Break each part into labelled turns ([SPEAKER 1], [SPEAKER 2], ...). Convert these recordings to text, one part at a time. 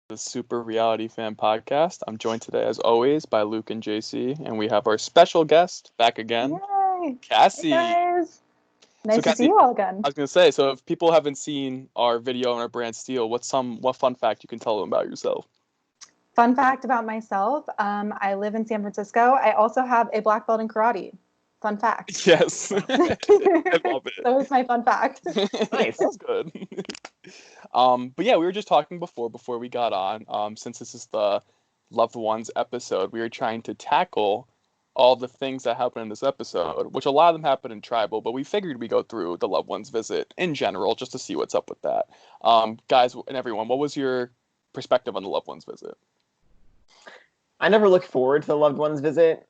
[SPEAKER 1] the Super Reality Fan Podcast. I'm joined today, as always, by Luke and JC, and we have our special guest back again,
[SPEAKER 2] Yay! Hey
[SPEAKER 1] Cassie.
[SPEAKER 2] guys!
[SPEAKER 1] So,
[SPEAKER 2] Nice to see
[SPEAKER 1] Cassie,
[SPEAKER 2] you all again.
[SPEAKER 1] I was gonna say, so if people haven't seen our video on our brand Steel, what fun fact you can tell them about yourself?
[SPEAKER 2] Fun fact about myself, I live in San Francisco. I also have a black belt in karate. Fun fact.
[SPEAKER 1] Yes, I love it.
[SPEAKER 2] That was my fun fact.
[SPEAKER 1] Nice, that's good. But yeah, we were just talking before we got on. Since this is the loved ones episode, we were trying to tackle all the things that happen in this episode, which a lot of them happen in tribal, but we figured we go through the loved ones visit in general just to see what's up with that. Guys and everyone, what was your perspective on the loved ones visit?
[SPEAKER 3] I never look forward to the loved one's visit.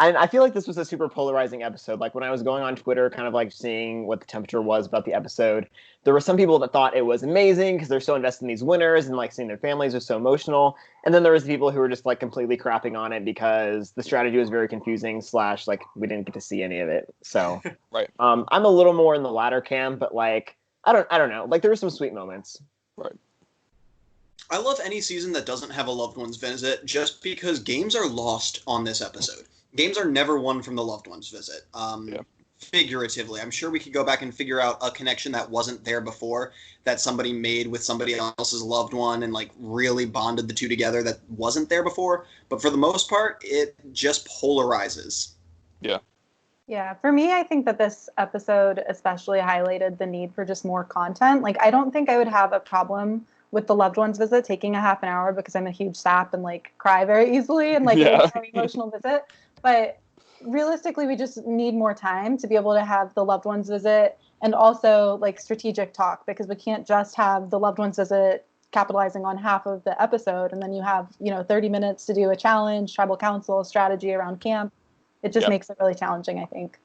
[SPEAKER 3] I feel like this was a super polarizing episode. Like when I was going on Twitter, kind of like seeing what the temperature was about the episode, there were some people that thought it was amazing because they're so invested in these winners and like seeing their families was so emotional. And then there was people who were just like completely crapping on it because the strategy was very confusing / like we didn't get to see any of it. So
[SPEAKER 1] Right.
[SPEAKER 3] I'm a little more in the latter camp, but like I don't know. Like there were some sweet moments.
[SPEAKER 1] Right.
[SPEAKER 4] I love any season that doesn't have a loved one's visit just because games are lost on this episode. Games are never won from the loved one's visit. Figuratively, I'm sure we could go back and figure out a connection that wasn't there before that somebody made with somebody else's loved one and like really bonded the two together that wasn't there before. But for the most part, it just polarizes.
[SPEAKER 1] Yeah.
[SPEAKER 2] Yeah, for me, I think that this episode especially highlighted the need for just more content. Like, I don't think I would have a problem with the loved one's visit taking a half an hour because I'm a huge sap and like cry very easily and like a very emotional visit. But realistically, we just need more time to be able to have the loved one's visit and also like strategic talk, because we can't just have the loved one's visit capitalizing on half of the episode and then you have 30 minutes to do a challenge, tribal council, strategy around camp. It just makes it really challenging, I think.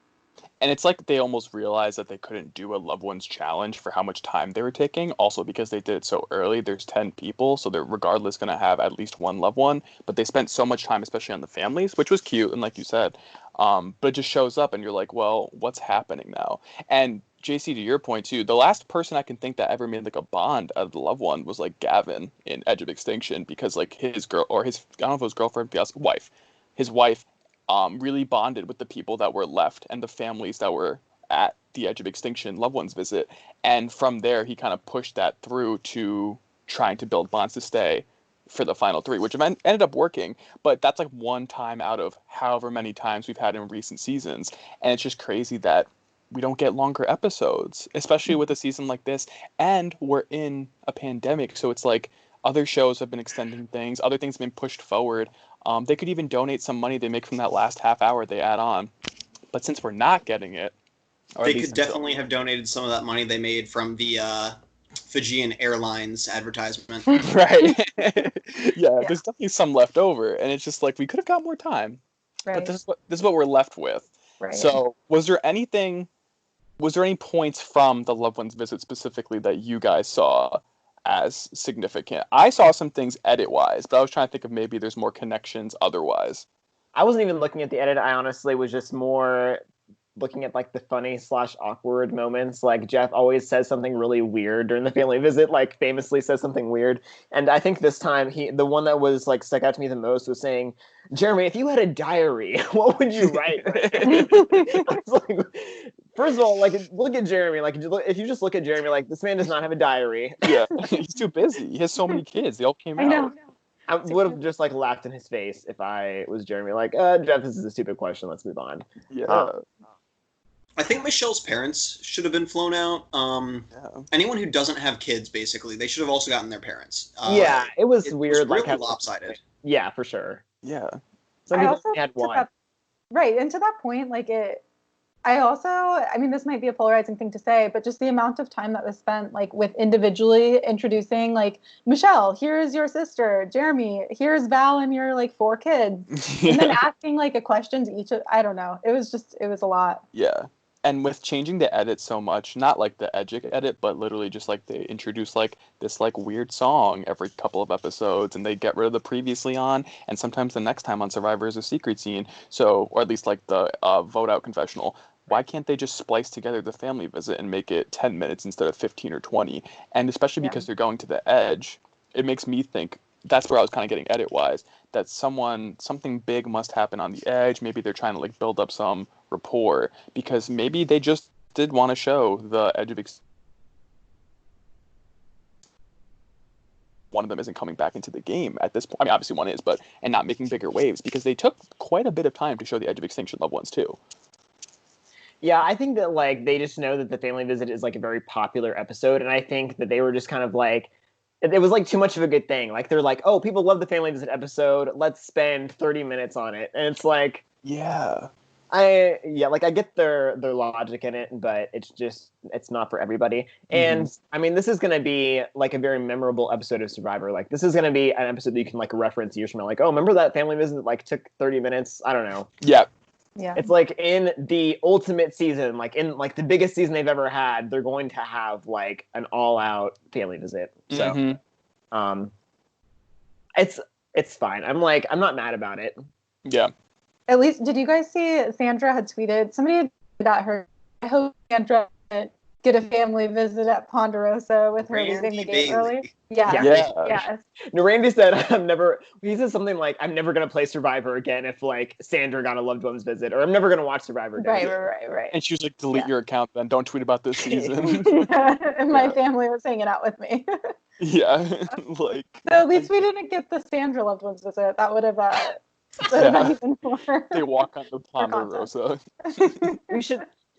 [SPEAKER 1] And it's like they almost realized that they couldn't do a loved ones challenge for how much time they were taking. Also, because they did it so early, there's 10 people, so they're regardless going to have at least one loved one. But they spent so much time, especially on the families, which was cute. And like you said, but it just shows up and you're like, well, what's happening now? And JC, to your point too, the last person I can think that ever made like a bond out of the loved one was like Gavin in Edge of Extinction, because like his girl or his, I don't know if it was girlfriend, wife, his wife really bonded with the people that were left and the families that were at the Edge of Extinction loved ones visit. And from there, he kind of pushed that through to trying to build bonds to stay for the final three, which ended up working. But that's like one time out of however many times we've had in recent seasons. And it's just crazy that we don't get longer episodes, especially with a season like this. And we're in a pandemic. So it's like other shows have been extending things. Other things have been pushed forward. They could even donate some money they make from that last half hour they add on. But since we're not getting it,
[SPEAKER 4] they could definitely have donated some of that money they made from the Fijian Airlines advertisement.
[SPEAKER 1] Right. Yeah, there's definitely some left over. And it's just like, we could have got more time.
[SPEAKER 2] Right.
[SPEAKER 1] But this is what we're left with.
[SPEAKER 2] Right.
[SPEAKER 1] So was there any points from the loved ones visit specifically that you guys saw as significant? I saw some things edit-wise, but I was trying to think of maybe there's more connections otherwise.
[SPEAKER 3] I wasn't even looking at the edit. I honestly was just more looking at like the funny / awkward moments. Like Jeff always says something really weird during the family visit, like famously says something weird. And I think this time the one that was like stuck out to me the most was saying, "Jeremy, if you had a diary, what would you write?" I was like, first of all, like look at Jeremy. Like if you just look at Jeremy, like this man does not have a diary.
[SPEAKER 1] Yeah, he's too busy. He has so many kids. They all came out.
[SPEAKER 2] I know.
[SPEAKER 3] I would have just like laughed in his face if I was Jeremy. Like, Jeff, this is a stupid question. Let's move on.
[SPEAKER 1] Yeah.
[SPEAKER 4] I think Michelle's parents should have been flown out. Anyone who doesn't have kids, basically, they should have also gotten their parents.
[SPEAKER 3] Yeah, it was weird.
[SPEAKER 4] Was really
[SPEAKER 3] like
[SPEAKER 4] lopsided.
[SPEAKER 3] Yeah, for sure.
[SPEAKER 1] Yeah.
[SPEAKER 3] Some people had one.
[SPEAKER 2] Right, and to that point, like I mean, this might be a polarizing thing to say, but just the amount of time that was spent like with individually introducing like, Michelle, here's your sister, Jeremy, here's Val and your like 4 kids. And then asking like a question to each of, I don't know. It was a lot.
[SPEAKER 1] Yeah. And with changing the edit so much, not like the Edgic edit, but literally just like they introduce like this like weird song every couple of episodes and they get rid of the previously on, and sometimes the next time on Survivor is a secret scene. So, or at least like the vote out confessional. Why can't they just splice together the family visit and make it 10 minutes instead of 15 or 20? And especially because they're going to the Edge, it makes me think that's where I was kind of getting edit-wise, that something big must happen on the edge. Maybe they're trying to like build up some rapport, because maybe they just did want to show the edge of one of them isn't coming back into the game at this point. I mean, obviously one is, but and not making bigger waves, because they took quite a bit of time to show the Edge of Extinction loved ones too.
[SPEAKER 3] Yeah, I think that like they just know that the family visit is like a very popular episode, and I think that they were just kind of like, it was like too much of a good thing. Like they're like, oh, people love the family visit episode, let's spend 30 minutes on it. And it's like,
[SPEAKER 1] yeah,
[SPEAKER 3] I get their logic in it, but it's not for everybody. And I mean, this is going to be like a very memorable episode of Survivor. Like this is going to be an episode that you can like reference years from now. Like, oh, remember that family visit that like took 30 minutes? I don't know.
[SPEAKER 1] Yeah.
[SPEAKER 2] Yeah.
[SPEAKER 3] It's like in the ultimate season, like in like the biggest season they've ever had, they're going to have like an all-out family visit. So, it's fine. I'm not mad about it.
[SPEAKER 1] Yeah.
[SPEAKER 2] At least, did you guys see Sandra had tweeted, somebody had tweeted at her, I hope Sandra get a family visit at Ponderosa with her leaving the game early. Yeah.
[SPEAKER 3] No, Randy said, he said something like, I'm never going to play Survivor again if like Sandra got a loved one's visit, or I'm never going to watch Survivor again.
[SPEAKER 2] Right.
[SPEAKER 1] And she was like, delete your account then, don't tweet about this season.
[SPEAKER 2] And my family was hanging out with me.
[SPEAKER 1] Yeah. Like.
[SPEAKER 2] So at least we didn't get the Sandra loved one's visit. That would have been even more.
[SPEAKER 1] They walk on the Ponderosa.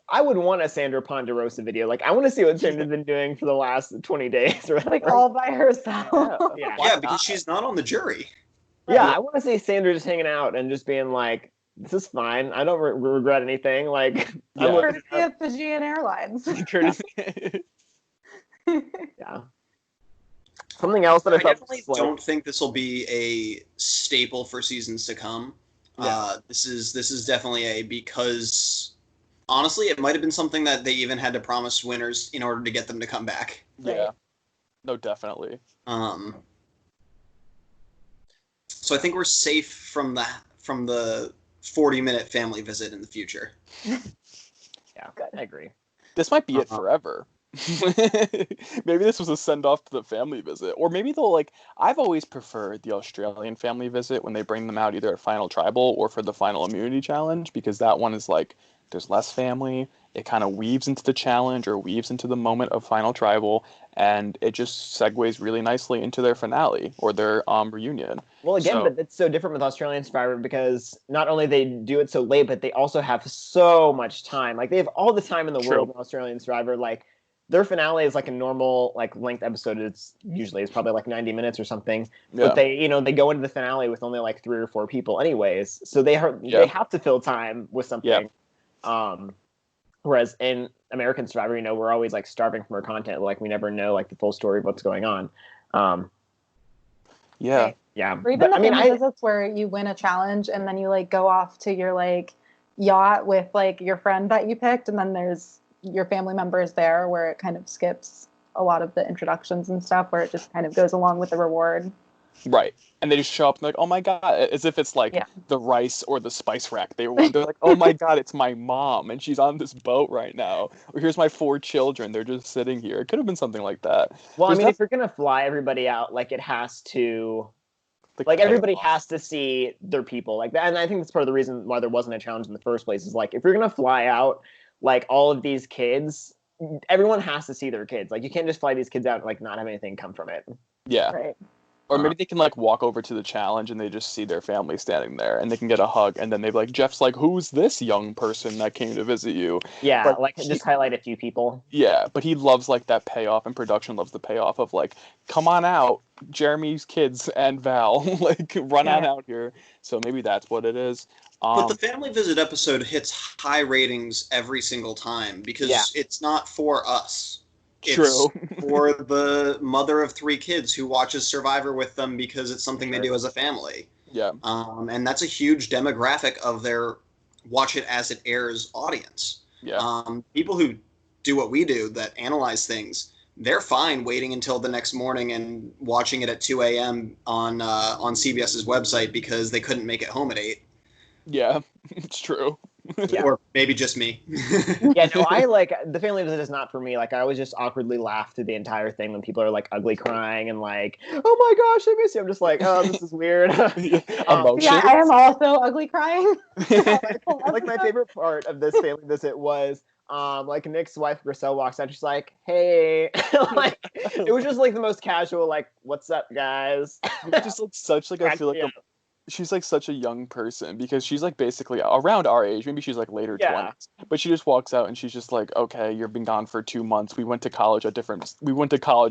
[SPEAKER 3] I would want a Sandra Ponderosa video. Like, I want to see what Sandra's been doing for the last 20 days. Or
[SPEAKER 2] like all by herself.
[SPEAKER 4] Yeah, because she's not on the jury.
[SPEAKER 3] Yeah, I want to see Sandra just hanging out and just being like, this is fine. I don't regret anything. Like,
[SPEAKER 2] courtesy of Fijian Airlines.
[SPEAKER 3] Yeah. Something else that I
[SPEAKER 4] definitely don't think this will be a staple for seasons to come. Yeah. This is definitely because honestly, it might have been something that they even had to promise winners in order to get them to come back.
[SPEAKER 1] Yeah. No, definitely.
[SPEAKER 4] So I think we're safe from the 40-minute family visit in the future.
[SPEAKER 3] Yeah, I agree.
[SPEAKER 1] This might be it forever. Maybe this was a send-off to the family visit. Or maybe they'll like, I've always preferred the Australian family visit when they bring them out either at Final Tribal or for the Final Immunity Challenge, because that one is like, there's less family, it kind of weaves into the challenge or weaves into the moment of Final Tribal, and it just segues really nicely into their finale or their reunion.
[SPEAKER 3] Well, again, but it's so different with Australian Survivor because not only they do it so late, but they also have so much time. Like, they have all the time in the world in Australian Survivor. Like, their finale is like a normal like length episode. It's probably like 90 minutes or something. Yeah. But they go into the finale with only like 3 or 4 people anyways. So they have to fill time with something. Yeah. Whereas in American Survivor, we're always like starving for more content. Like, we never know like the full story of what's going on.
[SPEAKER 1] Yeah.
[SPEAKER 2] Right.
[SPEAKER 3] Yeah.
[SPEAKER 2] Or even visits where you win a challenge and then you like go off to your like yacht with like your friend that you picked, and then there's your family members there, where it kind of skips a lot of the introductions and stuff, where it just kind of goes along with the reward.
[SPEAKER 1] Right. And they just show up and like, oh my God, as if it's like the rice or the spice rack. They're like, oh my God, it's my mom and she's on this boat right now. Or here's my 4 children. They're just sitting here. It could have been something like that.
[SPEAKER 3] Well, if you're going to fly everybody out, like, it has to, like, everybody has to see their people like that. And I think that's part of the reason why there wasn't a challenge in the first place, is like, if you're going to fly out like all of these kids, everyone has to see their kids. Like, you can't just fly these kids out and like not have anything come from it.
[SPEAKER 1] Yeah.
[SPEAKER 2] Right.
[SPEAKER 1] Or maybe they can like walk over to the challenge and they just see their family standing there and they can get a hug, and then they'd be like, Jeff's like, who's this young person that came to visit you?
[SPEAKER 3] Yeah, but like just highlight a few people.
[SPEAKER 1] Yeah, but he loves like that payoff, and production loves the payoff of like, come on out, Jeremy's kids and Val, like run on out here. So maybe that's what it is.
[SPEAKER 4] But the family visit episode hits high ratings every single time because it's not for us. It's for the mother of 3 kids who watches Survivor with them because it's something they do as a family.
[SPEAKER 1] Yeah.
[SPEAKER 4] And that's a huge demographic of their watch it as it airs audience.
[SPEAKER 1] Yeah.
[SPEAKER 4] People who do what we do, that analyze things, they're fine waiting until the next morning and watching it at 2 a.m. on CBS's website because they couldn't make it home at 8.
[SPEAKER 1] Yeah, it's true.
[SPEAKER 3] Yeah.
[SPEAKER 4] Or maybe just me.
[SPEAKER 3] Yeah, no, I like the family visit is not for me. Like I always just awkwardly laugh through the entire thing when people are like ugly crying and like, oh my gosh, I miss you. I'm just like, oh, this is weird.
[SPEAKER 2] Yeah, I am also ugly crying.
[SPEAKER 3] Like my favorite part of this family visit was like Nick's wife Griselle walks out, she's like, hey. Like it was just like the most casual, like, what's up, guys?
[SPEAKER 1] Just like such like I feel like she's like such a young person because she's like basically around our age. Maybe she's like later 20s, but she just walks out and she's just like, okay, you've been gone for 2 months. We went to college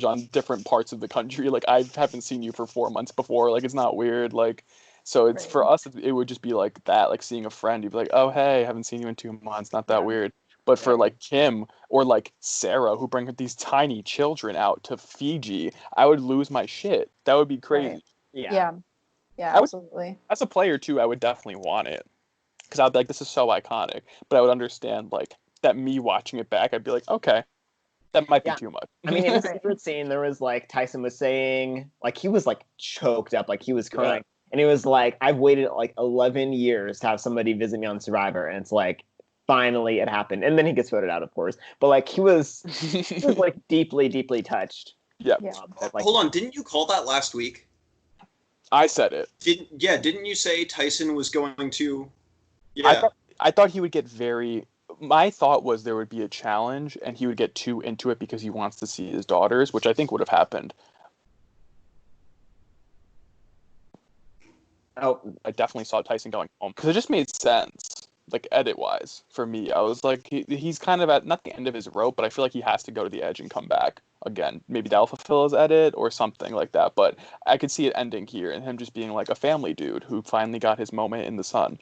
[SPEAKER 1] on different parts of the country. Like I haven't seen you for 4 months before. Like it's not weird. Like, so it's for us, it would just be like that, like seeing a friend. You'd be like, oh, hey, haven't seen you in 2 months. Not that weird. But for like Kim or like Sarah, who bring these tiny children out to Fiji, I would lose my shit. That would be crazy.
[SPEAKER 2] Right. Yeah, absolutely.
[SPEAKER 1] As a player too, I would definitely want it because I'd be like, this is so iconic. But I would understand like that me watching it back, I'd be like, okay, that might be too much.
[SPEAKER 3] I mean, in the secret scene, there was like Tyson was saying, like he was like choked up, like he was crying, and he was like, I've waited like 11 years to have somebody visit me on Survivor, and it's like finally it happened, and then he gets voted out, of course. But like he was like deeply, deeply touched.
[SPEAKER 1] Yeah.
[SPEAKER 4] Hold on, didn't you call that last week?
[SPEAKER 1] I said it.
[SPEAKER 4] Didn't you say Tyson was going to?
[SPEAKER 1] Yeah. I thought he would get very. My thought was there would be a challenge and he would get too into it because he wants to see his daughters, which I think would have happened. Oh, I definitely saw Tyson going home because it just made sense, like edit wise for me. I was like, he's kind of at not the end of his rope, but I feel like he has to go to the edge and come back again. Maybe that'll fulfill his edit or something like that. But I could see it ending here and him just being like a family dude who finally got his moment in the sun.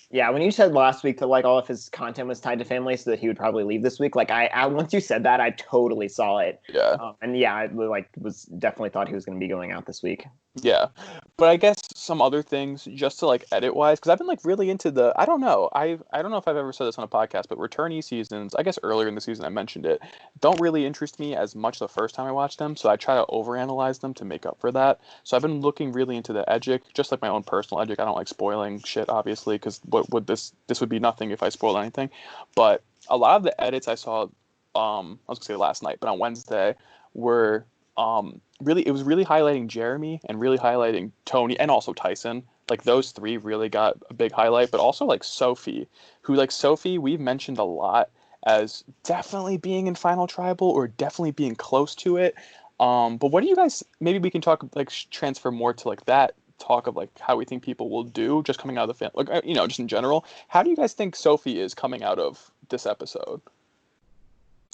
[SPEAKER 3] Yeah, when you said last week that like all of his content was tied to family, so that he would probably leave this week, like I once you said that, I totally saw it.
[SPEAKER 1] Yeah.
[SPEAKER 3] And yeah, I like was definitely thought he was going to be going out this week.
[SPEAKER 1] Yeah, but I guess some other things just to like edit wise, because I've been like really into the I don't know if I've ever said this on a podcast, but returnee seasons, I guess earlier in the season I mentioned it, don't really interest me as much the first time I watched them, so I try to overanalyze them to make up for that. So I've been looking really into the edgic, just like my own personal edgic. I don't like spoiling shit, obviously, because what would this would be nothing if I spoiled anything. But a lot of the edits I saw, I was gonna say last night, but on Wednesday were it was really highlighting Jeremy and really highlighting Tony and also Tyson. Like those three really got a big highlight, but also like Sophie, who like Sophie we've mentioned a lot as definitely being in Final Tribal or definitely being close to it. But what do you guys? Maybe we can talk like transfer more to like that talk of like how we think people will do just coming out of the like just in general. How do you guys think Sophie is coming out of this episode?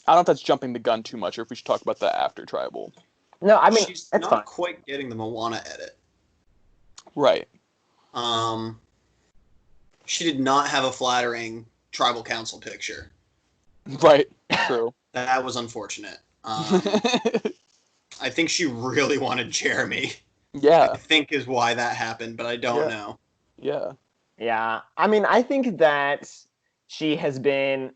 [SPEAKER 1] I don't know if that's jumping the gun too much, or if we should talk about the after Tribal.
[SPEAKER 3] No, I mean
[SPEAKER 4] she's
[SPEAKER 3] that's
[SPEAKER 4] not
[SPEAKER 3] fine.
[SPEAKER 4] quite getting the Moana edit.
[SPEAKER 1] Right.
[SPEAKER 4] She did not have a flattering tribal council picture.
[SPEAKER 1] Right. True.
[SPEAKER 4] That was unfortunate. I think she really wanted Jeremy.
[SPEAKER 1] Yeah.
[SPEAKER 4] I think is why that happened, but I don't know.
[SPEAKER 1] Yeah.
[SPEAKER 3] Yeah. I mean, I think that she has been.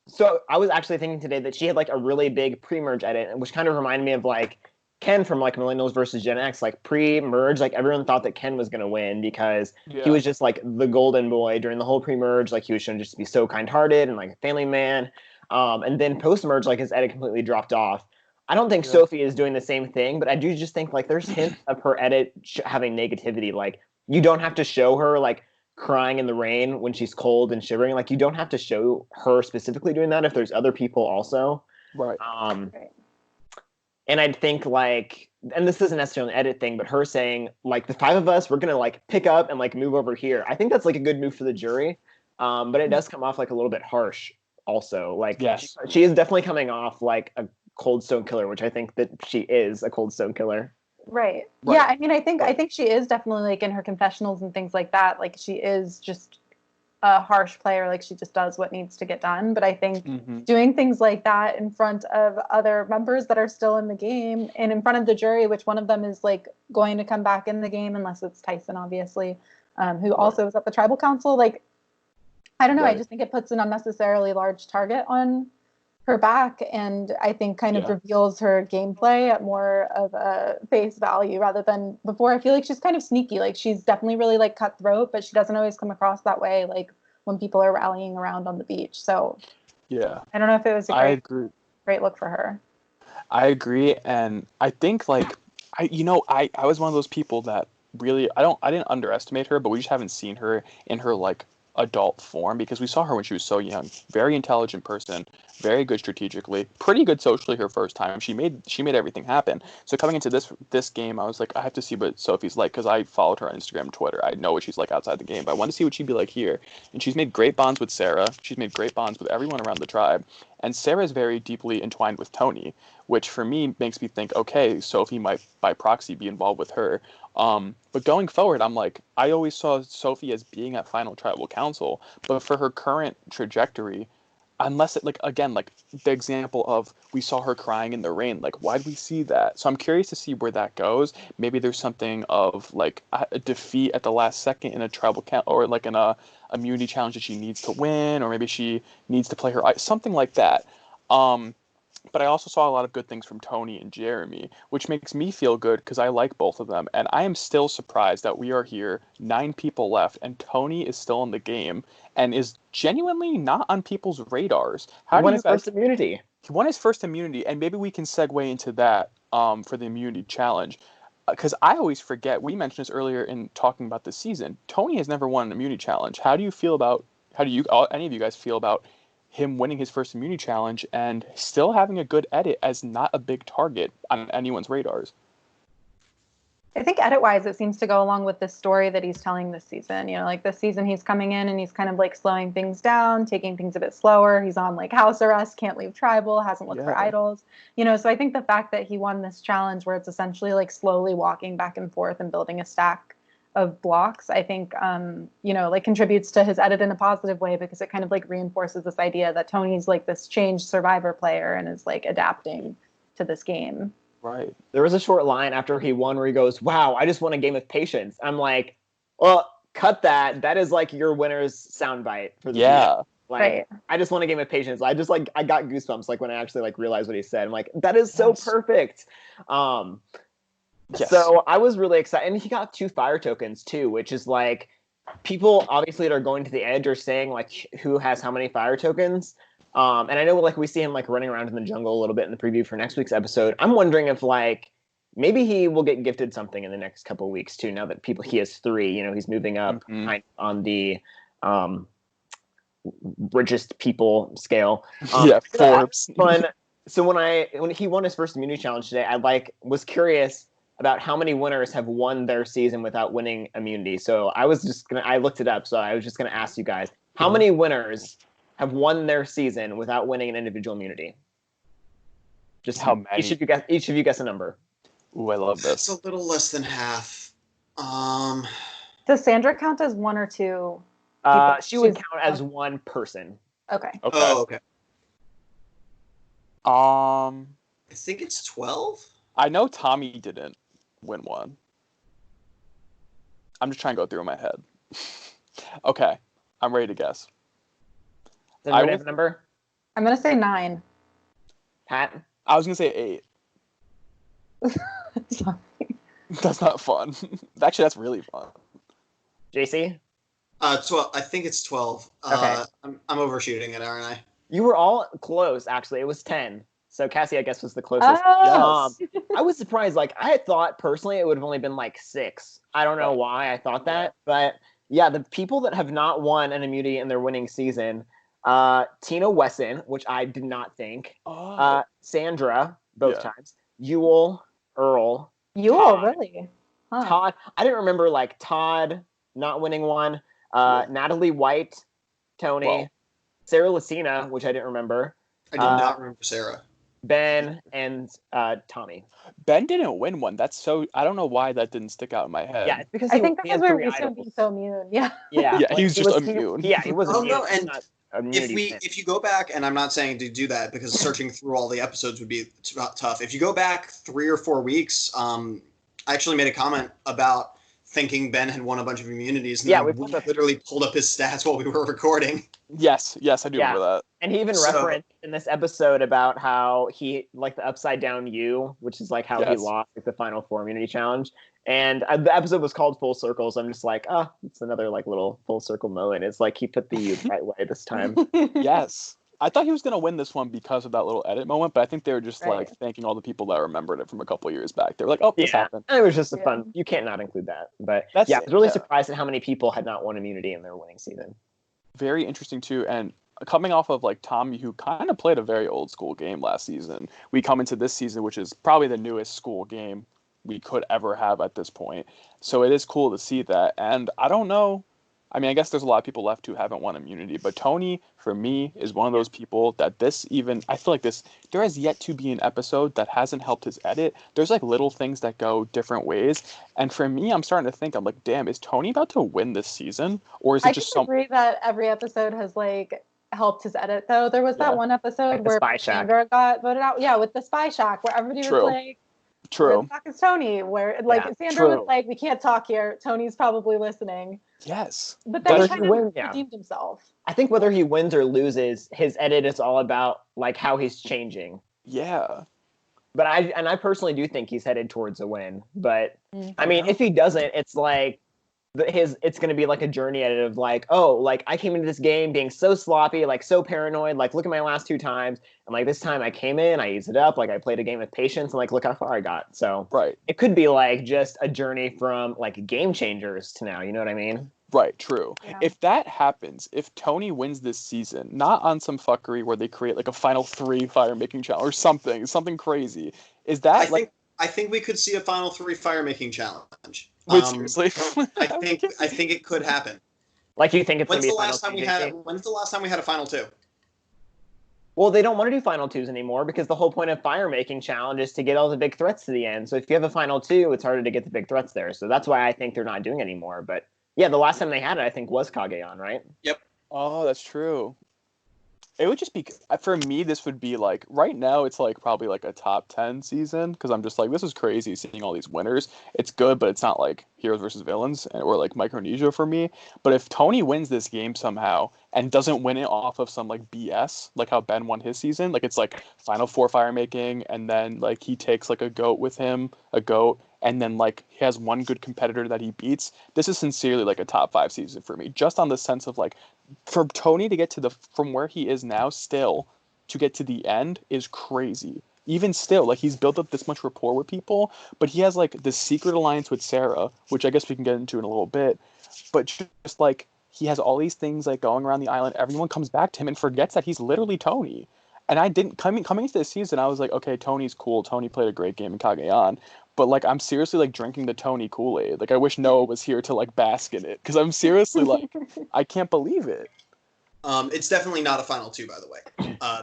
[SPEAKER 3] So I was actually thinking today that she had like a really big pre-merge edit, which kind of reminded me of like Ken from like Millennials versus Gen X, like pre-merge, like everyone thought that Ken was going to win because he was just like the golden boy during the whole pre-merge. Like he was shown just to be so kind-hearted and like a family man. And then post-merge, like his edit completely dropped off. I don't think Sophie is doing the same thing, but I do just think like there's hints of her edit having negativity. Like you don't have to show her like crying in the rain when she's cold and shivering. Like you don't have to show her specifically doing that if there's other people also.
[SPEAKER 1] Right.
[SPEAKER 3] And I'd think like, and this isn't necessarily an edit thing, but her saying like the five of us, we're gonna like pick up and like move over here. I think that's like a good move for the jury. But it does come off like a little bit harsh also. Like she is definitely coming off like a cold stone killer, which I think that she is a cold stone killer.
[SPEAKER 2] Right. Yeah, I mean I think she is definitely like in her confessionals and things like that, like she is just a harsh player, like she just does what needs to get done. But I think doing things like that in front of other members that are still in the game and in front of the jury, which one of them is like going to come back in the game unless it's Tyson, obviously, who also is at the tribal council, like I don't know, I just think it puts an unnecessarily large target on her back, and I think kind of reveals her gameplay at more of a face value rather than before. I feel like she's kind of sneaky. Like she's definitely really like cutthroat, but she doesn't always come across that way. Like when people are rallying around on the beach. So
[SPEAKER 1] Yeah,
[SPEAKER 2] I don't know if it was a
[SPEAKER 1] I agree.
[SPEAKER 2] great look for her.
[SPEAKER 1] I agree, and I think like I was one of those people that really I didn't underestimate her, but we just haven't seen her in her like adult form because we saw her when she was so young. Very intelligent person, very good strategically, pretty good socially her first time. She made everything happen. So coming into this game, I was like, I have to see what Sophie's like because I followed her on Instagram and Twitter. I know what she's like outside the game, but I want to see what she'd be like here. And she's made great bonds with Sarah. She's made great bonds with everyone around the tribe. And Sarah is very deeply entwined with Tony, which for me makes me think, okay, Sophie might by proxy be involved with her. But going forward, I'm like, I always saw Sophie as being at Final Tribal Council, but for her current trajectory, unless it like again like the example of we saw her crying in the rain, like why did we see that? So I'm curious to see where that goes. Maybe there's something of like a defeat at the last second in a tribal count or like in a immunity challenge that she needs to win, or maybe she needs to play her something like that. But I also saw a lot of good things from Tony and Jeremy, which makes me feel good because I like both of them. And I am still surprised that we are here, 9 people left, and Tony is still in the game and is genuinely not on people's radars.
[SPEAKER 3] How do you guys? First immunity.
[SPEAKER 1] He won his first immunity, and maybe we can segue into that for the immunity challenge. Because I always forget, we mentioned this earlier in talking about this season, Tony has never won an immunity challenge. How do you, any of you guys feel about him winning his first immunity challenge and still having a good edit as not a big target on anyone's radars?
[SPEAKER 2] I think edit-wise, it seems to go along with the story that he's telling this season. You know, like this season, he's coming in and he's kind of like slowing things down, taking things a bit slower. He's on like house arrest, can't leave tribal, hasn't looked for idols. You know, so I think the fact that he won this challenge where it's essentially like slowly walking back and forth and building a stack of blocks, I think, you know, like contributes to his edit in a positive way because it kind of like reinforces this idea that Tony's like this changed survivor player and is like adapting to this game.
[SPEAKER 1] Right.
[SPEAKER 3] There was a short line after he won where he goes, "Wow, I just won a game of patience." I'm like, well, cut that. That is like your winner's soundbite for the game. Like, right. I just won a game of patience. I just like, I got goosebumps like when I actually like realized what he said. I'm like, that is so perfect. Yes. So I was really excited. And he got 2 fire tokens too, which is like, people obviously that are going to the edge are saying like who has how many fire tokens. And I know like we see him like running around in the jungle a little bit in the preview for next week's episode. I'm wondering if like maybe he will get gifted something in the next couple of weeks too. Now that he has 3, you know, he's moving up on the richest people scale.
[SPEAKER 1] Forbes.
[SPEAKER 3] Fun. So when he won his first immunity challenge today, I like was curious about how many winners have won their season without winning immunity. So I looked it up. So I was just gonna ask you guys, how many winners have won their season without winning an individual immunity? Just
[SPEAKER 1] how many?
[SPEAKER 3] Each of you guess a number.
[SPEAKER 1] Ooh, I love this.
[SPEAKER 4] It's a little less than half.
[SPEAKER 2] Does Sandra count as 1 or 2?
[SPEAKER 3] She would count as 1 person.
[SPEAKER 2] Okay.
[SPEAKER 4] Oh, okay.
[SPEAKER 1] I
[SPEAKER 4] think it's 12.
[SPEAKER 1] I know Tommy didn't win one. I'm just trying to go through in my head. Okay, I'm ready to guess.
[SPEAKER 3] Does anybody have a number?
[SPEAKER 2] I'm gonna say 9.
[SPEAKER 3] Pat?
[SPEAKER 1] I was gonna say 8.
[SPEAKER 2] Sorry.
[SPEAKER 1] That's not fun. Actually, that's really fun.
[SPEAKER 3] JC?
[SPEAKER 4] 12. I think it's 12.
[SPEAKER 3] Okay.
[SPEAKER 4] I'm overshooting it, aren't I?
[SPEAKER 3] You were all close, actually. It was 10. So Kassie, I guess, was the closest.
[SPEAKER 2] Oh.
[SPEAKER 3] I was surprised. Like, I had thought, personally, it would have only been, like, 6. I don't know why I thought that. But, yeah, the people that have not won an immunity in their winning season, Tina Wesson, which I did not think. Sandra, both times. Yule, Earl.
[SPEAKER 2] Yule,
[SPEAKER 3] Todd.
[SPEAKER 2] really?
[SPEAKER 3] Huh. Todd. I didn't remember, like, Todd not winning one. Natalie White, Tony. Sarah Lucina, which I didn't remember.
[SPEAKER 4] I did not remember Sarah.
[SPEAKER 3] Ben and Tommy.
[SPEAKER 1] Ben didn't win one. That's so. I don't know why that didn't stick out in my head.
[SPEAKER 3] Yeah, it's because
[SPEAKER 2] I think that's where we used to be so immune. Yeah.
[SPEAKER 3] Yeah.
[SPEAKER 1] Yeah, he was just immune.
[SPEAKER 3] He was immune.
[SPEAKER 4] No, and if you go back, and I'm not saying to do that because searching through all the episodes would be tough. If you go back 3 or 4 weeks, I actually made a comment about thinking Ben had won a bunch of immunities. And we literally pulled up his stats while we were recording.
[SPEAKER 1] Yes, I do remember that.
[SPEAKER 3] And he even referenced in this episode about how he, like the upside down U, which is like how he lost like the Final 4 immunity challenge. And the episode was called Full Circle, so I'm just like, it's another like little full circle moment. It's like he put the U the right way this time.
[SPEAKER 1] Yes. I thought he was going to win this one because of that little edit moment, but I think they were just
[SPEAKER 2] Right.
[SPEAKER 1] like thanking all the people that remembered it from a couple years back. They were like, oh, this happened.
[SPEAKER 3] It was just a
[SPEAKER 2] Yeah.
[SPEAKER 3] fun. You can't not include that. But
[SPEAKER 1] That's
[SPEAKER 3] I
[SPEAKER 1] it,
[SPEAKER 3] was really
[SPEAKER 1] yeah.
[SPEAKER 3] surprised at how many people had not won immunity in their winning season.
[SPEAKER 1] Very interesting too. And coming off of like Tommy, who kind of played a very old school game last season, we come into this season, which is probably the newest school game we could ever have at this point. So it is cool to see that. And I don't know. I mean, I guess there's a lot of people left who haven't won immunity, but Tony, for me, is one of those people that I feel like there has yet to be an episode that hasn't helped his edit. There's like little things that go different ways. And for me, I'm starting to think, I'm like, damn, is Tony about to win this season? Or is it just
[SPEAKER 2] I agree that every episode has like helped his edit though. There was that one episode
[SPEAKER 3] like where
[SPEAKER 2] Sandra got voted out. Yeah, with the Spy Shack, where everybody was like, where the fuck is Tony? Where like Sandra was like, we can't talk here. Tony's probably listening.
[SPEAKER 1] Yes.
[SPEAKER 2] But then he kind of redeemed himself.
[SPEAKER 3] I think whether he wins or loses, his edit is all about like how he's changing.
[SPEAKER 1] Yeah.
[SPEAKER 3] But I personally do think he's headed towards a win. But I mean, if he doesn't, it's like it's going to be like a journey edit of like, oh, like I came into this game being so sloppy, like so paranoid, like look at my last 2 times. And like this time I came in, I eased it up, like I played a game with patience and like look how far I got. So it could be like just a journey from like game changers to now, you know what I mean?
[SPEAKER 1] Right, true.
[SPEAKER 2] Yeah.
[SPEAKER 1] If that happens, if Tony wins this season, not on some fuckery where they create like a final 3 fire making challenge or something crazy, is that
[SPEAKER 4] I think we could see a final 3 fire making challenge.
[SPEAKER 1] Wait, seriously?
[SPEAKER 4] I think it could happen.
[SPEAKER 3] Like you think it's going to be
[SPEAKER 4] when's the last time we had a final 2?
[SPEAKER 3] Well, they don't want to do final 2s anymore because the whole point of fire making challenge is to get all the big threats to the end. So if you have a final 2, it's harder to get the big threats there. So that's why I think they're not doing it anymore. But yeah, the last time they had it, I think, was Kageon, right?
[SPEAKER 4] Yep.
[SPEAKER 1] Oh, that's true. It would just be, for me, this would be like, right now, it's like probably like a top 10 season, because I'm just like, this is crazy seeing all these winners. It's good, but it's not like heroes versus villains or like Micronesia for me. But if Tony wins this game somehow and doesn't win it off of some like BS, like how Ben won his season, like it's like final 4 fire making, and then like he takes like a goat with him, and then like he has one good competitor that he beats. This is sincerely like a top 5 season for me, just on the sense of like, for Tony to get to from where he is now still to get to the end is crazy. Even still, like he's built up this much rapport with people, but he has like this secret alliance with Sarah, which I guess we can get into in a little bit. But just like he has all these things like going around the island, everyone comes back to him and forgets that he's literally Tony. And I didn't coming into this season, I was like, okay, Tony's cool. Tony played a great game in Kageon. But like I'm seriously like drinking the Tony Kool-Aid. Like I wish Noah was here to like bask in it, because I'm seriously like I can't believe it.
[SPEAKER 4] It's definitely not a final 2, by the way.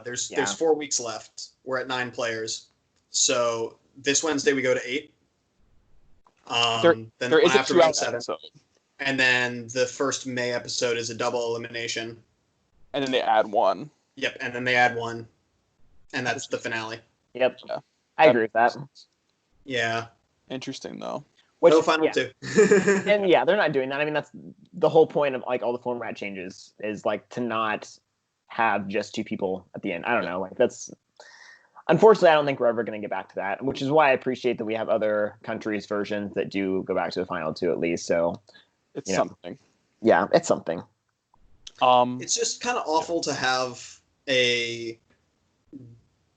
[SPEAKER 4] There's 4 weeks left. We're at 9 players, so this Wednesday we go to 8. Then
[SPEAKER 1] there is a 2-hour
[SPEAKER 4] 7.
[SPEAKER 1] episode,
[SPEAKER 4] and then the first May episode is a double elimination.
[SPEAKER 1] And then they add 1.
[SPEAKER 4] Yep, and then they add 1, and that's the finale.
[SPEAKER 3] Yep, yeah. I agree with that.
[SPEAKER 4] Yeah.
[SPEAKER 1] Interesting though.
[SPEAKER 4] No final 2.
[SPEAKER 3] And yeah, they're not doing that. I mean, that's the whole point of like all the format changes is like to not have just 2 people at the end. I don't know. Like that's unfortunately, I don't think we're ever going to get back to that, which is why I appreciate that we have other countries' versions that do go back to the final 2 at least. So
[SPEAKER 1] it's something.
[SPEAKER 3] Yeah, it's something.
[SPEAKER 4] It's just kind of awful to have a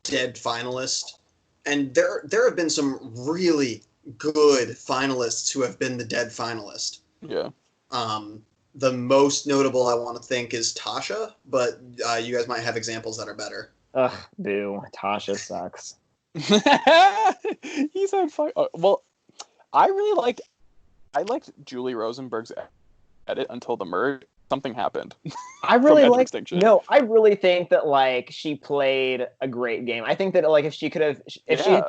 [SPEAKER 4] dead finalist. And there have been some really good finalists who have been the dead finalist.
[SPEAKER 1] Yeah.
[SPEAKER 4] The most notable I want to think is Tasha, but you guys might have examples that are better.
[SPEAKER 3] Ugh, boo. Tasha sucks.
[SPEAKER 1] He said fuck. Well, I liked Julie Rosenberg's edit until the merge. Something happened.
[SPEAKER 3] I really think that like she played a great game. I think that like if she had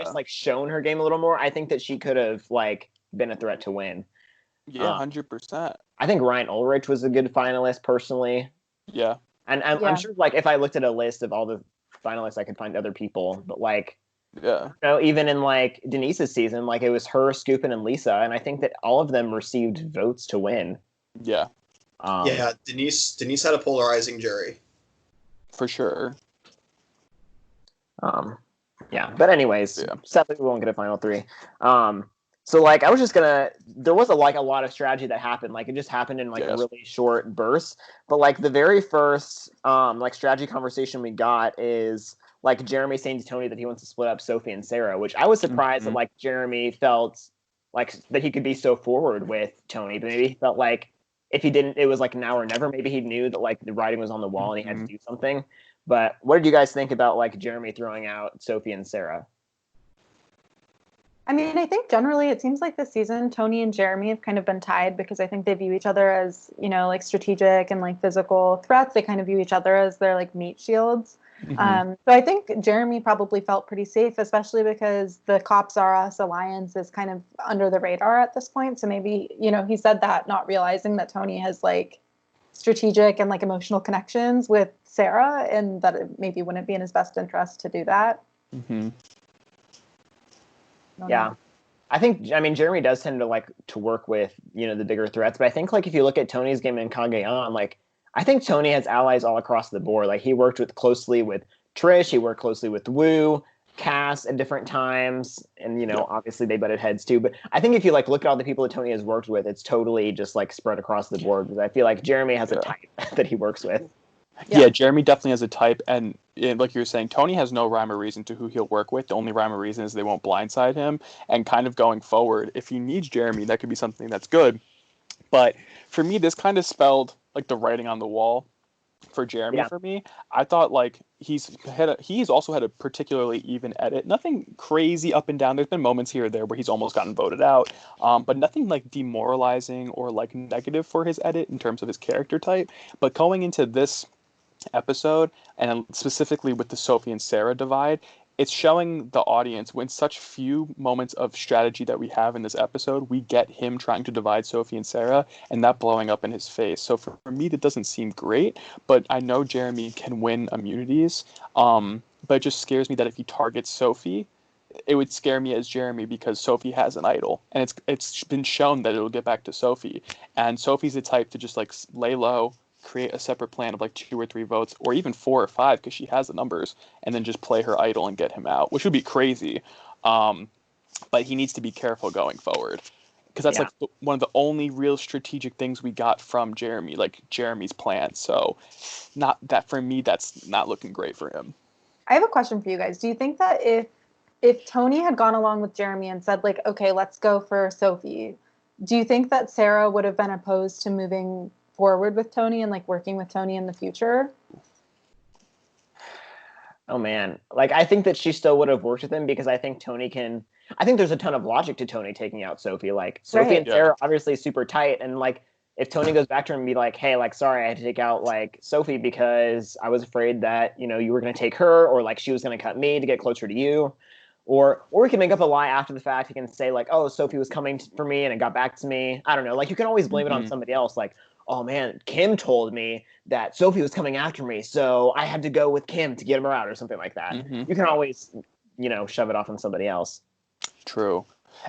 [SPEAKER 3] just like shown her game a little more, I think that she could have like been a threat to win.
[SPEAKER 1] Yeah, 100%.
[SPEAKER 3] I think Ryan Ulrich was a good finalist personally.
[SPEAKER 1] Yeah.
[SPEAKER 3] And I'm sure like if I looked at a list of all the finalists, I could find other people, but like even in like Denise's season, like it was her, Scoopin, and Lisa, and I think that all of them received votes to win.
[SPEAKER 1] Yeah.
[SPEAKER 4] Denise had a polarizing jury.
[SPEAKER 1] For sure.
[SPEAKER 3] But anyways, sadly we won't get a final 3. So like I was just gonna there was a lot of strategy that happened. Like it just happened in like
[SPEAKER 1] Yes.
[SPEAKER 3] really short bursts. But like the very first like strategy conversation we got is like Jeremy saying to Tony that he wants to split up Sophie and Sarah, which I was surprised that like Jeremy felt like that he could be so forward with Tony, but maybe he felt like if he didn't, it was like now or never. Maybe he knew that like the writing was on the wall and he had to do something. But what did you guys think about like Jeremy throwing out Sophie and Sarah?
[SPEAKER 2] I mean, I think generally it seems like this season, Tony and Jeremy have kind of been tied because I think they view each other as, you know, like strategic and like physical threats. They kind of view each other as their like meat shields. So I think Jeremy probably felt pretty safe, especially because the Cops R Us alliance is kind of under the radar at this point. So maybe, you know, he said that not realizing that Tony has like strategic and like emotional connections with Sarah and that it maybe wouldn't be in his best interest to do that.
[SPEAKER 3] Yeah. I mean, Jeremy does tend to like to work with, you know, the bigger threats. But I think like if you look at Tony's game in Kagayan, like I think Tony has allies all across the board. Like he worked closely with Trish. He worked closely with Wu, Cass at different times. And, you know, obviously they butted heads too. But I think if you like look at all the people that Tony has worked with, it's totally just like spread across the board. Because I feel like Jeremy has a type that he works with.
[SPEAKER 1] Yeah, Jeremy definitely has a type, and like you were saying, Tony has no rhyme or reason to who he'll work with. The only rhyme or reason is they won't blindside him. And kind of going forward, if he needs Jeremy, that could be something that's good. But for me, this kind of spelled like the writing on the wall for Jeremy. For me, I thought like he's also had a particularly even edit. Nothing crazy up and down. There's been moments here or there where he's almost gotten voted out, but nothing like demoralizing or like negative for his edit in terms of his character type. But going into this episode, and specifically with the Sophie and Sarah divide, it's showing the audience when such few moments of strategy that we have in this episode, we get him trying to divide Sophie and Sarah and that blowing up in his face. So for me, that doesn't seem great, but I know Jeremy can win immunities. But it just scares me that if he targets Sophie, it would scare me as Jeremy because Sophie has an idol, and it's been shown that it'll get back to Sophie, and Sophie's the type to just like lay low, create a separate plan of like 2 or 3 votes, or even 4 or 5 because she has the numbers, and then just play her idol and get him out, which would be crazy. But he needs to be careful going forward because that's like one of the only real strategic things we got from Jeremy, like Jeremy's plan. So, not that for me, that's not looking great for him.
[SPEAKER 2] I have a question for you guys. Do you think that if Tony had gone along with Jeremy and said like, okay, let's go for Sophie, do you think that Sarah would have been opposed to moving forward with Tony and like working with Tony in the future?
[SPEAKER 3] Oh man, like I think that she still would have worked with him because I think there's a ton of logic to Tony taking out Sophie. Like Sophie and Sarah obviously super tight, and like if Tony goes back to her and be like, hey, like sorry, I had to take out like Sophie because I was afraid that, you know, you were gonna take her, or like she was gonna cut me to get closer to you. Or we can make up a lie after the fact. He can say like, oh, Sophie was coming for me and it got back to me. I don't know. Like you can always blame it on somebody else. Like, oh man, Kim told me that Sophie was coming after me, so I had to go with Kim to get her out or something like that. You can always, you know, shove it off on somebody else.
[SPEAKER 1] True.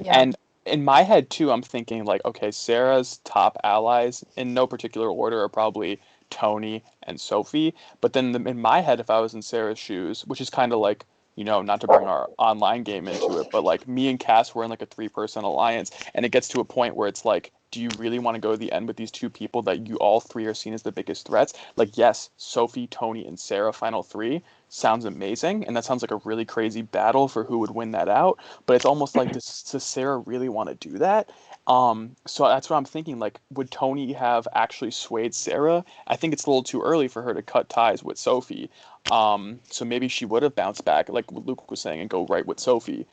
[SPEAKER 1] And in my head too, I'm thinking like, okay, Sarah's top allies in no particular order are probably Tony and Sophie. But then in my head, if I was in Sarah's shoes, which is kind of like, you know, not to bring our online game into it, but like me and Cass were in like a 3-person alliance, and it gets to a point where it's like, do you really want to go to the end with these 2 people that you all 3 are seen as the biggest threats? Like, yes, Sophie, Tony, and Sarah, final 3 sounds amazing, and that sounds like a really crazy battle for who would win that out. But it's almost like, does Sarah really want to do that? So that's what I'm thinking. Like, would Tony have actually swayed Sarah? I think it's a little too early for her to cut ties with Sophie. So maybe she would have bounced back, like what Luke was saying, and go right with Sophie.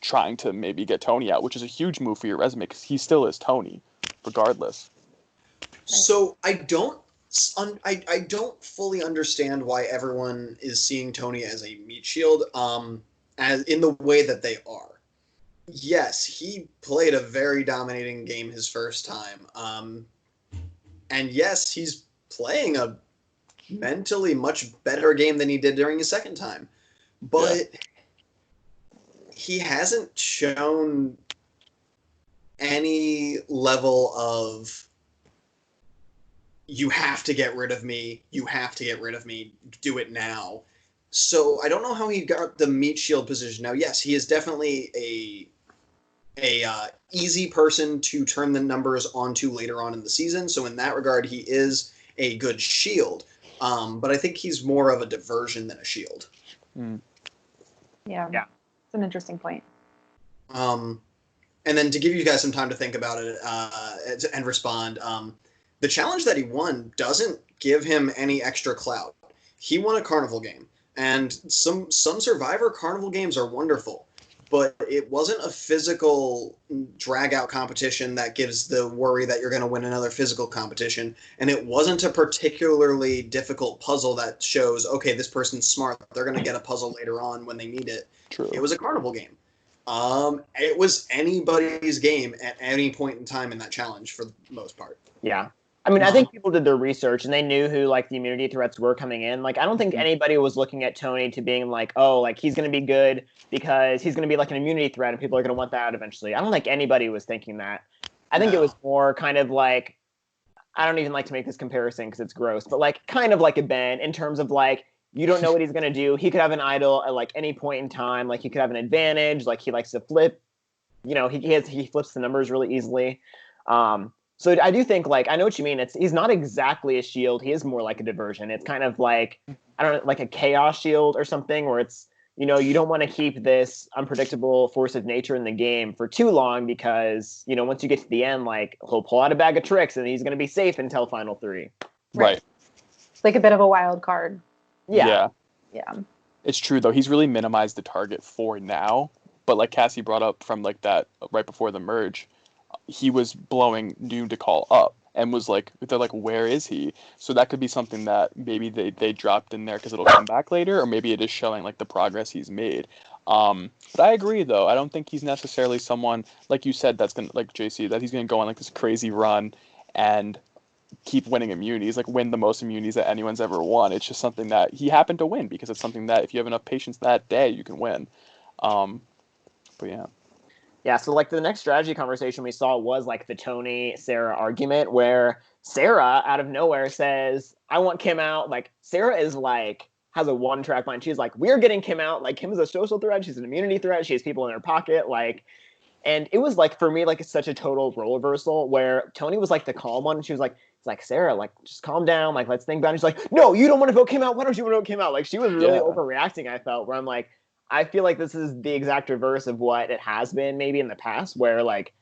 [SPEAKER 1] Trying to maybe get Tony out, which is a huge move for your resume because he still is Tony, regardless.
[SPEAKER 4] So I don't fully understand why everyone is seeing Tony as a meat shield, as in the way that they are. Yes, he played a very dominating game his first time, and yes, he's playing a mentally much better game than he did during his second time, but he hasn't shown any level of you have to get rid of me, do it now. So I don't know how he got the meat shield position. Now, yes, he is definitely easy person to turn the numbers onto later on in the season. So in that regard, he is a good shield. But I think he's more of a diversion than a shield.
[SPEAKER 2] Yeah. It's an interesting point.
[SPEAKER 4] And then to give you guys some time to think about it and respond, the challenge that he won doesn't give him any extra clout. He won a carnival game, and some Survivor carnival games are wonderful, but it wasn't a physical drag-out competition that gives the worry that you're going to win another physical competition, and it wasn't a particularly difficult puzzle that shows, okay, this person's smart, they're going to get a puzzle later on when they need it.
[SPEAKER 1] True.
[SPEAKER 4] It was a carnival game. It was anybody's game at any point in time in that challenge for the most part.
[SPEAKER 3] Yeah. I mean, I think people did their research and they knew who like the immunity threats were coming in. Like, I don't think anybody was looking at Tony to being like, oh, like he's going to be good because he's going to be like an immunity threat and people are going to want that out eventually. I don't think anybody was thinking that. I think it was more kind of like, I don't even like to make this comparison because it's gross, but like kind of like a Ben in terms of like, you don't know what he's going to do. He could have an idol at like any point in time. Like he could have an advantage. Like he likes to flip, you know, he flips the numbers really easily. So I do think, like, I know what you mean. He's not exactly a shield. He is more like a diversion. It's kind of like, I don't know, like a chaos shield or something where it's, you know, you don't want to keep this unpredictable force of nature in the game for too long because, you know, once you get to the end, like, he'll pull out a bag of tricks and he's going to be safe until Final 3.
[SPEAKER 1] Right.
[SPEAKER 2] It's like a bit of a wild card.
[SPEAKER 1] Yeah.
[SPEAKER 2] It's
[SPEAKER 1] true, though. He's really minimized the target for now. But like Kassie brought up from like that right before the merge, he was blowing Noon to Call up and was like, they're like, where is he? So that could be something that maybe they dropped in there because it'll come back later, or maybe it is showing like the progress he's made. But I agree, though. I don't think he's necessarily someone, like you said, that's going to, like JC, that he's going to go on like this crazy run and keep winning immunities, like win the most immunities that anyone's ever won. It's just something that he happened to win because it's something that if you have enough patience that day, you can win. But yeah.
[SPEAKER 3] Yeah, so like the next strategy conversation we saw was like the Tony Sarah argument where Sarah out of nowhere says, I want Kim out. Like Sarah is like, has a one-track mind. She's like, we're getting Kim out. Like Kim is a social threat. She's an immunity threat. She has people in her pocket. Like, and it was like, for me, like it's such a total role reversal where Tony was like the calm one. And she was like, it's like, Sarah, like just calm down. Like, let's think about it. And she's like, no, you don't want to vote Kim out. Why don't you want to vote Kim out? Like she was really overreacting, I felt, where I'm like, I feel like this is the exact reverse of what it has been maybe in the past where like,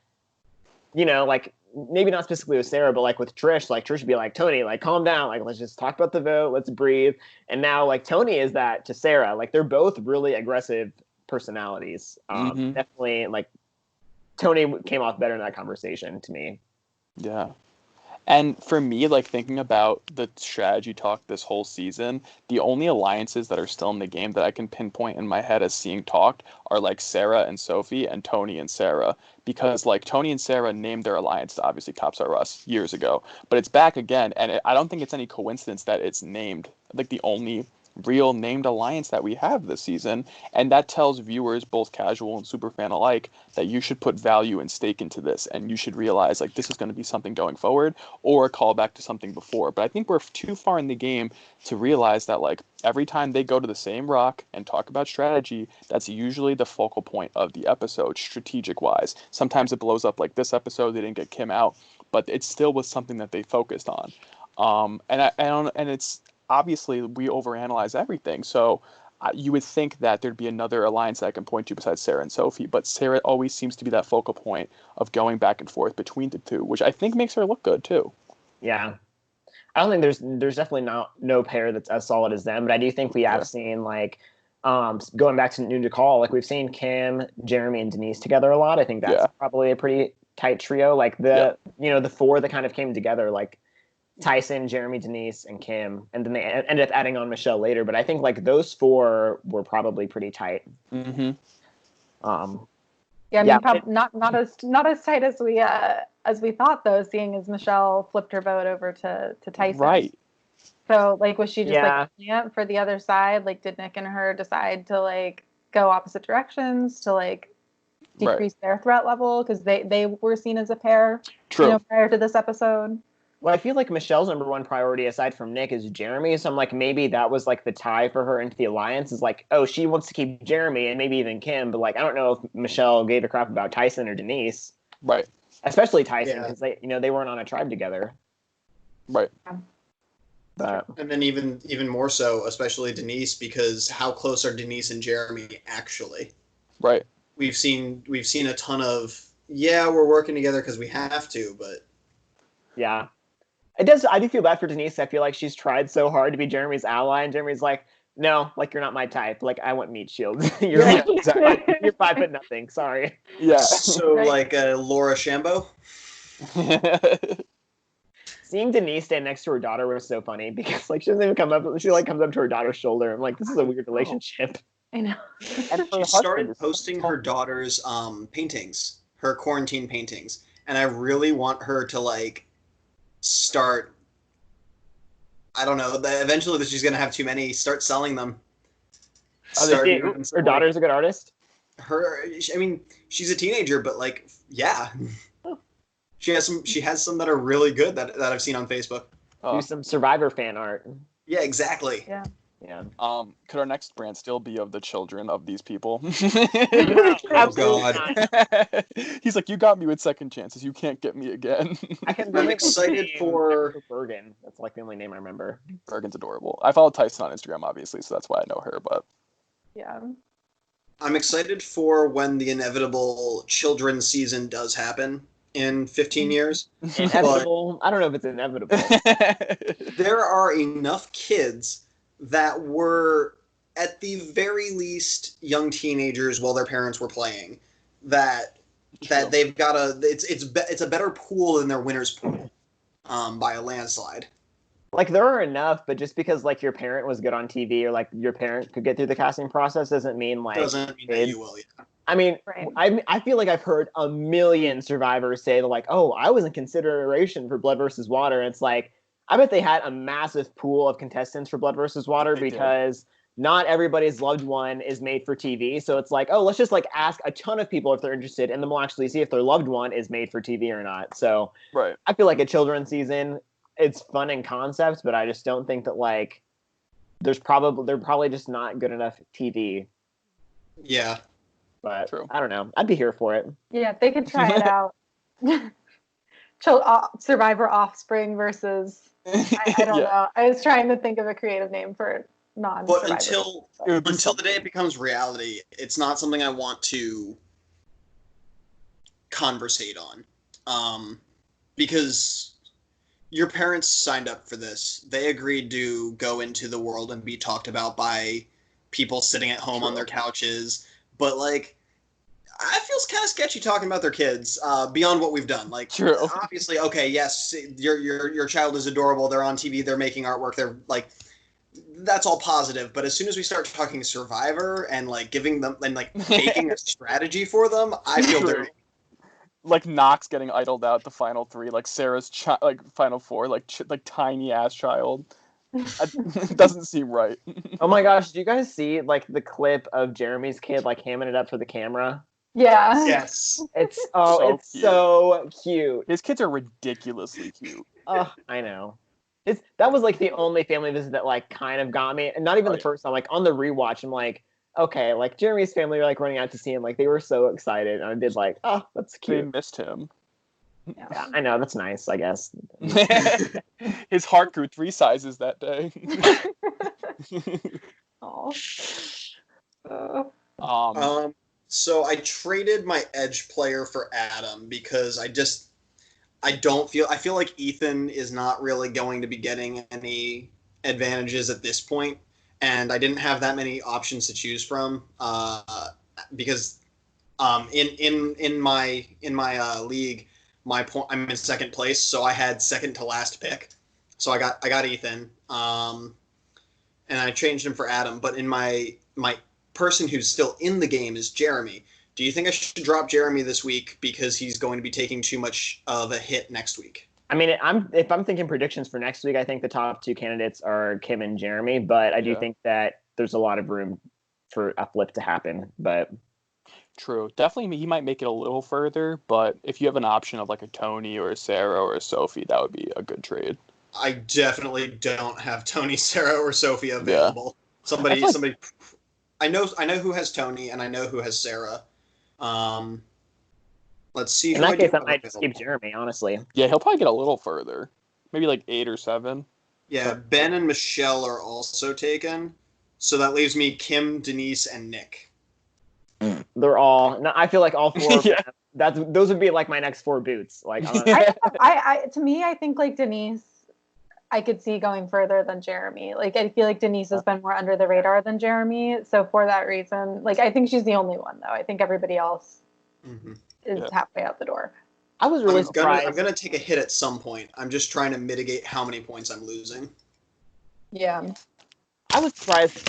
[SPEAKER 3] you know, like maybe not specifically with Sarah, but like with Trish, like Trish would be like, Tony, like calm down. Like, let's just talk about the vote. Let's breathe. And now like Tony is that to Sarah, like they're both really aggressive personalities. Definitely like Tony came off better in that conversation to me.
[SPEAKER 1] Yeah. And for me, like thinking about the strategy talk this whole season, the only alliances that are still in the game that I can pinpoint in my head as seeing talked are like Sarah and Sophie and Tony and Sarah. Because like Tony and Sarah named their alliance to obviously Cops R Us years ago, but it's back again. And I don't think it's any coincidence that it's named like the only real named alliance that we have this season, and that tells viewers, both casual and superfan alike, that you should put value and stake into this, and you should realize like this is going to be something going forward or a callback to something before. But I think we're too far in the game to realize that like every time they go to the same rock and talk about strategy, that's usually the focal point of the episode, strategic wise. Sometimes it blows up like this episode, they didn't get Kim out, but it still was something that they focused on. And it's obviously we overanalyze everything. So you would think that there'd be another alliance that I can point to besides Sarah and Sophie, but Sarah always seems to be that focal point of going back and forth between the two, which I think makes her look good too.
[SPEAKER 3] Yeah. I don't think there's definitely no pair that's as solid as them, but I do think we have seen like going back to Noon to Call, like we've seen Kim, Jeremy, and Denise together a lot. I think that's probably a pretty tight trio. Like the four that kind of came together, like Tyson, Jeremy, Denise, and Kim, and then they ended up adding on Michelle later. But I think like those four were probably pretty tight.
[SPEAKER 2] Yeah, I mean, probably not as tight as we thought, though. Seeing as Michelle flipped her vote over to Tyson,
[SPEAKER 1] right?
[SPEAKER 2] So like, was she just like for the other side? Like, did Nick and her decide to like go opposite directions to like decrease their threat level because they were seen as a pair, prior to this episode?
[SPEAKER 3] Well, I feel like Michelle's number one priority aside from Nick is Jeremy. So I'm like, maybe that was like the tie for her into the alliance is like, oh, she wants to keep Jeremy and maybe even Kim. But like, I don't know if Michelle gave a crap about Tyson or Denise.
[SPEAKER 1] Right.
[SPEAKER 3] Especially Tyson because they weren't on a tribe together.
[SPEAKER 1] Right.
[SPEAKER 4] And then even more so, especially Denise, because how close are Denise and Jeremy actually?
[SPEAKER 1] Right.
[SPEAKER 4] We've seen a ton of we're working together because we have to, but
[SPEAKER 3] yeah. It does. I do feel bad for Denise. I feel like she's tried so hard to be Jeremy's ally, and Jeremy's like, "No, like you're not my type. Like I want meat shields. you're you're 5'0". Sorry."
[SPEAKER 1] Yeah.
[SPEAKER 4] So like Laura Shambo.
[SPEAKER 3] Seeing Denise stand next to her daughter was so funny because like she doesn't even come up. She like comes up to her daughter's shoulder. I'm like, this is a weird relationship.
[SPEAKER 2] I know.
[SPEAKER 4] And she started posting her daughter's paintings, her quarantine paintings, and I really want her to like start. I don't know. Eventually, that she's gonna have too many. Start selling them.
[SPEAKER 3] Her daughter's a good artist.
[SPEAKER 4] I mean, she's a teenager, but like, yeah, she has some that are really good that I've seen on Facebook.
[SPEAKER 3] Do some Survivor fan art.
[SPEAKER 4] Yeah, exactly.
[SPEAKER 2] Yeah.
[SPEAKER 3] Yeah.
[SPEAKER 1] Could our next brand still be of the children of these people?
[SPEAKER 4] Oh God.
[SPEAKER 1] He's like, you got me with second chances. You can't get me again.
[SPEAKER 4] I'm excited for
[SPEAKER 3] Bergen. That's like the only name I remember.
[SPEAKER 1] Bergen's adorable. I follow Tyson on Instagram, obviously, so that's why I know her. But
[SPEAKER 2] yeah,
[SPEAKER 4] I'm excited for when the inevitable children's season does happen in 15 years.
[SPEAKER 3] Inevitable? I don't know if it's inevitable.
[SPEAKER 4] There are enough kids that were at the very least young teenagers while their parents were playing that they've got it's a better pool than their winner's pool by a landslide.
[SPEAKER 3] Like there are enough, but just because like your parent was good on TV or like your parent could get through the casting process doesn't mean
[SPEAKER 4] that you will. Yeah.
[SPEAKER 3] I mean,
[SPEAKER 2] right.
[SPEAKER 3] I feel like I've heard a million survivors say like, oh, I was in consideration for Blood versus Water. And it's like, I bet they had a massive pool of contestants for Blood versus Water because not everybody's loved one is made for TV. So it's like, oh, let's just like ask a ton of people if they're interested, and then we'll actually see if their loved one is made for TV or not. So
[SPEAKER 1] right.
[SPEAKER 3] I feel like a children's season, it's fun in concept, but I just don't think that like they're probably just not good enough TV.
[SPEAKER 4] Yeah.
[SPEAKER 3] But
[SPEAKER 1] true.
[SPEAKER 3] I don't know. I'd be here for it.
[SPEAKER 2] Yeah, they could try it out. Survivor Offspring versus I don't know. I was trying to think of a creative name for non-Survivor.
[SPEAKER 4] But until the day it becomes reality, it's not something I want to conversate on. Because your parents signed up for this. They agreed to go into the world and be talked about by people sitting at home on their couches. But like, I feel kind of sketchy talking about their kids beyond what we've done. Like, obviously, okay, yes, your child is adorable. They're on TV. They're making artwork. They're like, that's all positive. But as soon as we start talking Survivor and like giving them and like making a strategy for them, I feel dirty.
[SPEAKER 1] Like Knox getting idled out the final three, like Sarah's final four, like tiny ass child. It doesn't seem right.
[SPEAKER 3] Oh my gosh, do you guys see like the clip of Jeremy's kid like hamming it up for the camera?
[SPEAKER 2] Yeah.
[SPEAKER 4] Yes.
[SPEAKER 3] It's so cute.
[SPEAKER 1] His kids are ridiculously cute.
[SPEAKER 3] Oh, I know. That was like the only family visit that like kind of got me, and not even the first time. Like on the rewatch, I'm like, okay, like Jeremy's family were like running out to see him, like they were so excited, and I did like, oh, that's cute.
[SPEAKER 1] They missed him.
[SPEAKER 3] Yeah, I know, that's nice, I guess.
[SPEAKER 1] His heart grew 3 sizes that day.
[SPEAKER 4] So I traded my edge player for Adam because I feel like Ethan is not really going to be getting any advantages at this point, and I didn't have that many options to choose from because in my league, I'm in second place, so I had second to last pick. So I got Ethan, and I changed him for Adam. But in my person who's still in the game is Jeremy. Do you think I should drop Jeremy this week because he's going to be taking too much of a hit next week?
[SPEAKER 3] I mean, if I'm thinking predictions for next week, I think the top 2 candidates are Kim and Jeremy, but I do think that there's a lot of room for a flip to happen. But
[SPEAKER 1] True. Definitely, he might make it a little further, but if you have an option of like a Tony or a Sarah or a Sophie, that would be a good trade.
[SPEAKER 4] I definitely don't have Tony, Sarah, or Sophie
[SPEAKER 1] Yeah.
[SPEAKER 4] available.
[SPEAKER 3] I feel like
[SPEAKER 4] Somebody. I know who has Tony, and I know who has Sarah. Um, let's see
[SPEAKER 3] in
[SPEAKER 4] who
[SPEAKER 3] that
[SPEAKER 4] I do
[SPEAKER 3] case, I
[SPEAKER 4] have
[SPEAKER 3] might just keep
[SPEAKER 4] available.
[SPEAKER 3] Jeremy, honestly.
[SPEAKER 1] Yeah, he'll probably get a little further. Maybe like 8 or 7.
[SPEAKER 4] Yeah, Ben and Michelle are also taken, so that leaves me Kim, Denise, and Nick.
[SPEAKER 3] They're all. No, I feel like all four of
[SPEAKER 1] Yeah.
[SPEAKER 3] them. Those would be like my next 4 boots. Like,
[SPEAKER 2] To me, I think like Denise, I could see going further than Jeremy. Like, I feel like Denise has been more under the radar than Jeremy. So for that reason, like, I think she's the only one though. I think everybody else is halfway out the door.
[SPEAKER 3] I was really surprised.
[SPEAKER 4] I'm gonna take a hit at some point. I'm just trying to mitigate how many points I'm losing.
[SPEAKER 2] Yeah.
[SPEAKER 3] I was surprised